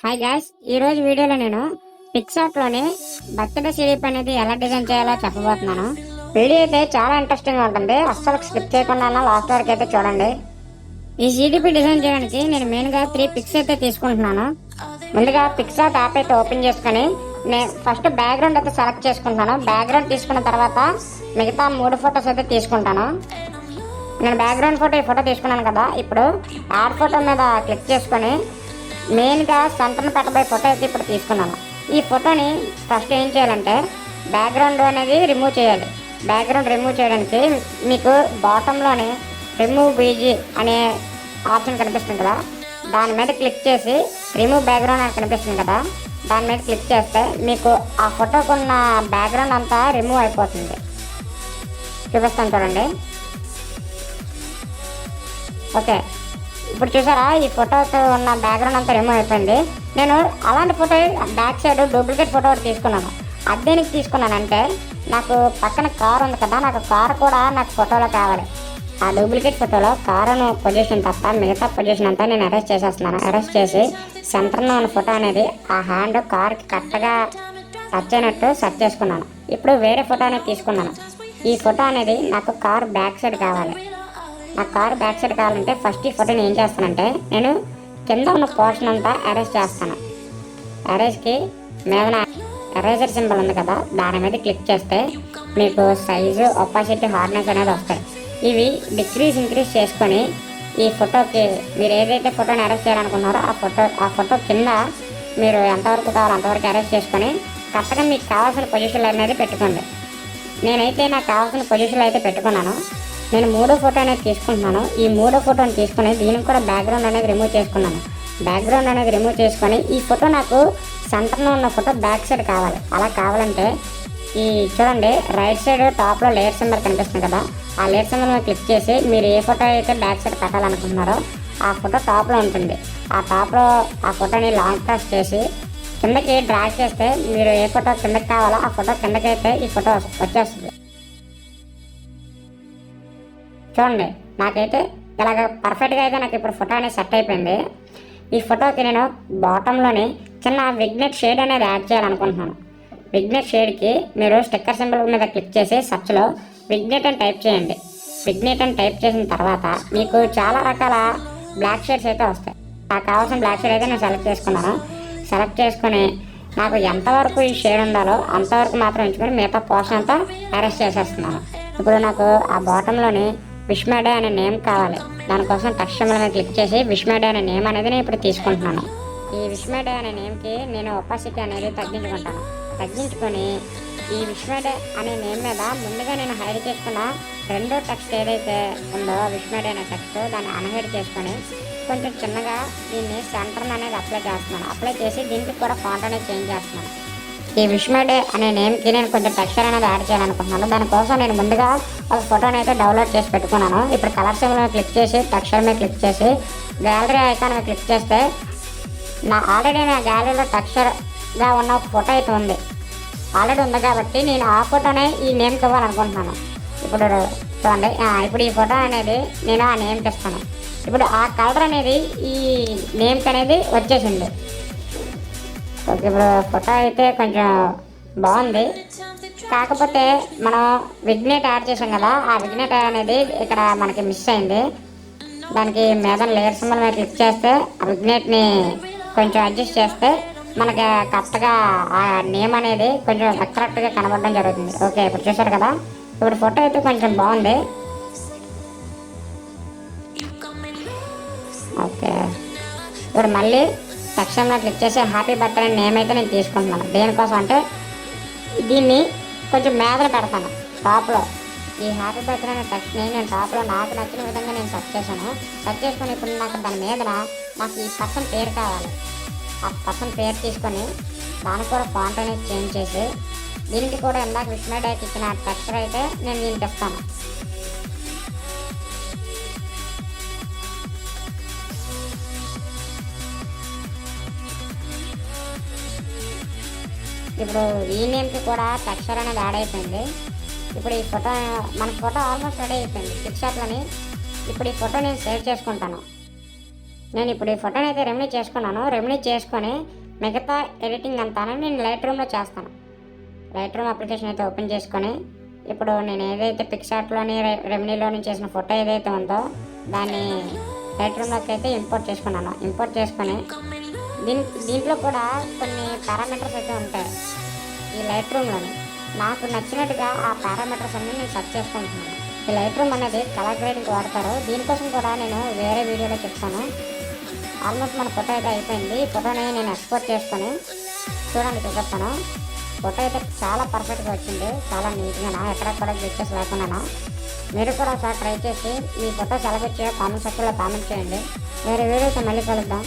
Hi guys, ఈరోజు వీడియోలో నేను పిక్సార్ట్లోని బర్త్డే సిరీప్ అనేది ఎలా డిజైన్ చేయాలో చెప్పబోతున్నాను. వీడియో అయితే చాలా ఇంట్రెస్టింగ్ ఉంటుంది. అస్సలు స్కిప్ చేయకుండా లాస్ట్ వరకు అయితే చూడండి. ఈ సిడిపి డిజైన్ చేయడానికి నేను మెయిన్గా 3 పిక్స్ అయితే తీసుకుంటున్నాను. ముందుగా పిక్సార్ట్ యాప్ అయితే ఓపెన్ చేసుకుని నేను ఫస్ట్ బ్యాక్గ్రౌండ్ అయితే సెలెక్ట్ చేసుకుంటాను. బ్యాక్గ్రౌండ్ తీసుకున్న తర్వాత మిగతా 3 ఫొటోస్ అయితే తీసుకుంటాను. నేను బ్యాక్గ్రౌండ్ ఫోటో ఈ ఫోటో తీసుకున్నాను కదా. ఇప్పుడు యాడ్ ఫోటో మీద క్లిక్ చేసుకొని మెయిన్గా సెంటర్ని పెట్టబోయే ఫోటో అయితే ఇప్పుడు తీసుకున్నాను. ఈ ఫోటోని ఫస్ట్ ఏం చేయాలంటే బ్యాక్గ్రౌండ్ అనేది రిమూవ్ చేయాలి. బ్యాక్గ్రౌండ్ రిమూవ్ చేయడానికి మీకు బాటంలోని రిమూవ్ బీజీ అనే ఆప్షన్ కనిపిస్తుంది కదా, దాని మీద క్లిక్ చేసి రిమూవ్ బ్యాక్గ్రౌండ్ అని కనిపిస్తుంది కదా, దాని మీద క్లిక్ చేస్తే మీకు ఆ ఫోటోకు ఉన్న బ్యాక్గ్రౌండ్ అంతా రిమూవ్ అయిపోతుంది. చూపిస్తాను చూడండి. ఓకే, ఇప్పుడు చూసారా ఈ ఫోటోతో ఉన్న బ్యాక్గ్రౌండ్ అంతా రిమూవ్ అయిపోయింది. నేను అలాంటి photo back side duplicate photo ఒకటి తీసుకున్నాను. అదేనికి తీసుకున్నానంటే నాకు పక్కన కార్ ఉంది కదా, నాకు కార్ కూడా నాకు ఫోటోలో కావాలి. ఆ డూప్లికేట్ ఫోటోలో కారును పొజిషన్ తప్ప మిగతా పొజిషన్ అంతా నేను అరెస్ట్ చేసేస్తున్నాను. అరెస్ట్ చేసి సెంటర్లో ఉన్న ఫోటో అనేది ఆ హ్యాండ్ కార్కి కరెక్ట్గా టచ్ అయినట్టు సెట్ చేసుకున్నాను. ఇప్పుడు వేరే ఫోటో అనేది తీసుకున్నాను. ఈ ఫోటో అనేది నాకు కార్ బ్యాక్ సైడ్ కావాలి. ఆ కార్ బ్యాక్ సైడ్ కావాలంటే ఫస్ట్ ఈ ఫోటోని ఏం చేస్తానంటే నేను కింద ఉన్న పోర్షన్ అంతా అరేంజ్ చేస్తాను. అరేంజ్కి మీద ఎరేజర్ సింబల్ ఉంది కదా, దాని మీద క్లిక్ చేస్తే మీకు సైజు, ఒపాసిటీ, హార్డ్నెస్ అనేది వస్తాయి. ఇవి డిక్రీజ్ ఇంక్రీజ్ చేసుకొని ఈ ఫోటోకి మీరు ఏదైతే ఫోటోని అరేంజ్ చేయాలనుకున్నారో ఆ ఫోటో కింద మీరు ఎంతవరకు కావాలో అంతవరకు అరేంజ్ చేసుకొని కరెక్ట్గా మీకు కావాల్సిన పొజిషన్లు అనేది పెట్టుకోండి. నేనైతే నాకు కావాల్సిన పొజిషన్లు అయితే పెట్టుకున్నాను. నేను 3వ ఫోటో అనేది తీసుకుంటున్నాను. ఈ 3వ ఫోటోని తీసుకుని దీనికి కూడా బ్యాక్గ్రౌండ్ అనేది రిమూవ్ చేసుకున్నాను. బ్యాక్గ్రౌండ్ అనేది రిమూవ్ చేసుకొని ఈ ఫోటో నాకు సెంటర్లో ఉన్న ఫోటో బ్యాక్ సైడ్ కావాలి. అలా కావాలంటే ఈ చూడండి రైట్ సైడ్ టాప్లో లేయర్ సింబల్ కనిపిస్తుంది కదా, ఆ లేయర్ సింబల్ మీద క్లిక్ చేసి మీరు ఏ ఫోటో అయితే బ్యాక్ సైడ్ పెట్టాలనుకుంటున్నారో ఆ ఫోటో టాప్లో ఉంటుంది. ఆ టాప్లో ఆ ఫోటోని లాంగ్ ప్రెస్ చేసి కిందకి డ్రాగ్ చేస్తే మీరు ఏ ఫోటో కిందకి కావాలో ఆ ఫోటో కిందకైతే ఈ ఫోటో వచ్చేస్తుంది. చూడండి నాకైతే ఇలాగ పర్ఫెక్ట్గా అయితే నాకు ఇప్పుడు ఫోటో అనేది సెట్ అయిపోయింది. ఈ ఫోటోకి నేను బాటంలోని చిన్న విగ్నెట్ షేడ్ అనేది యాడ్ చేయాలనుకుంటున్నాను. విగ్నెట్ షేడ్కి మీరు స్టిక్కర్ సింబల్ మీద క్లిక్ చేసి సర్చ్లో విగ్నెట్ అని టైప్ చేయండి. విగ్నెట్ అని టైప్ చేసిన తర్వాత మీకు చాలా రకాల బ్లాక్ షేడ్స్ అయితే వస్తాయి. నాకు కావాల్సిన బ్లాక్ షేడ్ అయితే నేను సెలెక్ట్ చేసుకున్నాను. సెలెక్ట్ చేసుకుని నాకు ఎంతవరకు ఈ షేడ్ ఉండాలో అంతవరకు మాత్రం ఎంచుకొని మిగతా పోర్షన్ అంతా అరెస్ట్ చేసేస్తున్నాను. ఇప్పుడు నాకు ఆ బాటంలోని విష్మేడే అనే నేమ్ కావాలి. దానికోసం టెక్స్ట్ సింబల్ మీద క్లిక్ చేసి విష్మేడే అనే నేమ్ అనేది నేను ఇప్పుడు తీసుకుంటున్నాను. ఈ విష్మేడే అనే నేమ్కి నేను ఒపాసిటీ అనేది తగ్గించుకుంటాను. తగ్గించుకొని ఈ విష్మేడే అనే నేమ్ మీద ముందుగా నేను హైడ్ చేసుకున్న 2వ టెక్స్ట్ ఏదైతే ఉందో విష్మేడే అనే టెక్స్ట్ దాన్ని అన్హైడ్ చేసుకొని కొంచెం చిన్నగా దీన్ని సెంటర్ అనేది అప్లై చేస్తున్నాను. అప్లై చేసి దీనికి కూడా ఫాంట్ అనేది చేంజ్ చేస్తున్నాను. ఈ విష్మేడే అనే నేమ్కి నేను కొంచెం టెక్స్చర్ అనేది యాడ్ చేయాలనుకుంటున్నాను. దానికోసం నేను ముందుగా ఒక ఫోటోని అయితే డౌన్లోడ్ చేసి పెట్టుకున్నాను. ఇప్పుడు కలర్ సింబల్ మీద క్లిక్ చేసి టెక్స్చర్ మీద క్లిక్ చేసి గ్యాలరీ ఐకాన్ మీద క్లిక్ చేస్తే ఆల్రెడీ నా గ్యాలరీలో టెక్స్చర్గా ఉన్న ఒక ఫోటో అయితే ఉంది. ఆల్రెడీ ఉంది కాబట్టి నేను ఆ ఫోటోనే ఈ నేమ్కి ఇవ్వాలనుకుంటున్నాను. ఇప్పుడు చూడండి, ఇప్పుడు ఈ ఫోటో అనేది నేను ఆ నేమ్కి ఇస్తాను. ఇప్పుడు ఆ కలర్ అనేది ఈ నేమ్కి అనేది వచ్చేసింది. ఓకే, ఇప్పుడు ఫోటో అయితే కొంచెం బాగుంది. కాకపోతే మనం విగ్నెట్ యాడ్ చేసాం కదా, ఆ విగ్నెట్ అనేది ఇక్కడ మనకి మిస్ అయింది. దానికి మీద లేయర్ సింబల్ మీద క్లిక్ చేస్తే ఆ విగ్నెట్ని కొంచెం అడ్జస్ట్ చేస్తే మనకి కరెక్ట్గా ఆ నేమ్ అనేది కొంచెం కరెక్ట్గా కనబడడం జరుగుతుంది. ఓకే, ఇప్పుడు చూసారు కదా, ఇప్పుడు ఫోటో అయితే కొంచెం బాగుంది. ఓకే, ఇప్పుడు మళ్ళీ సెక్షన్లో క్లిక్ చేసి హ్యాపీ బర్త్డే అనే నేమ్ అయితే నేను తీసుకుంటున్నాను. దేనికోసం అంటే దీన్ని కొంచెం మీద పెడతాను టాప్లో. ఈ హ్యాపీ బర్త్డే అనే టెక్స్ట్ని నేను టాప్లో నాకు నచ్చిన విధంగా నేను సెర్చ్ చేశాను. సెర్చ్ చేసుకొని ఇప్పుడు నాకు దాని మీద నాకు ఈ పర్సన్ పేరు కావాలి. ఆ పర్సన్ పేరు తీసుకొని దానికి కూడా ఫాంట్ అనేది చేంజ్ చేసి దీనికి కూడా ఇందాక విష్మేడేకి ఇచ్చిన టెక్స్చర్ అయితే నేను దీనికి ఇస్తాను. ఇప్పుడు ఈ నేమ్కి కూడా టెక్స్చర్ అనేది యాడ్ అయిపోయింది. ఇప్పుడు ఈ ఫోటో మన ఫోటో ఆల్మోస్ట్ రెడీ అయిపోయింది పిక్సార్ట్లోని. ఇప్పుడు ఈ ఫోటో నేను సేవ్ చేసుకుంటాను. నేను ఇప్పుడు ఈ ఫోటోని అయితే రెమెడీ చేసుకున్నాను. రెమెడీ చేసుకొని మిగతా ఎడిటింగ్ అంతా నేను లైట్ రూమ్లో చేస్తాను. లైట్ రూమ్ అప్లికేషన్ అయితే ఓపెన్ చేసుకొని ఇప్పుడు నేను ఏదైతే పిక్సార్ట్లోని రెమెడీలోని చేసిన ఫోటో ఏదైతే ఉందో దాన్ని లైట్ రూమ్లోకి అయితే ఇంపోర్ట్ చేసుకున్నాను. ఇంపోర్ట్ చేసుకొని దీంట్లో కూడా కొన్ని పారామీటర్స్ అయితే ఉంటాయి ఈ లైట్ రూమ్లోని. నాకు నచ్చినట్టుగా ఆ పారామీటర్స్ అన్ని నేను సెట్ చేసుకుంటున్నాను. ఈ లైట్ రూమ్ అనేది కలర్ గ్రేడింగ్ వాడతారు. దీనికోసం కూడా నేను వేరే వీడియోలో చెప్తాను. ఆల్మోస్ట్ మన ఫోటో అయితే అయిపోయింది. ఈ ఫోటోని నేను ఎక్స్పోర్ట్ చేసుకొని చూడండి చూపిస్తాను. ఫోటో అయితే చాలా పర్ఫెక్ట్గా వచ్చింది, చాలా నీట్గా, ఎక్కడ కూడా గ్లిచెస్ లేకుండా. మీరు కూడా ఒకసారి ట్రై చేసి మీ ఫోటోస్ ఎలా వచ్చాయో కామెంట్ సెక్షన్లో కామెంట్ చేయండి. వేరే వీడియోతో మళ్ళీ కలుద్దాం.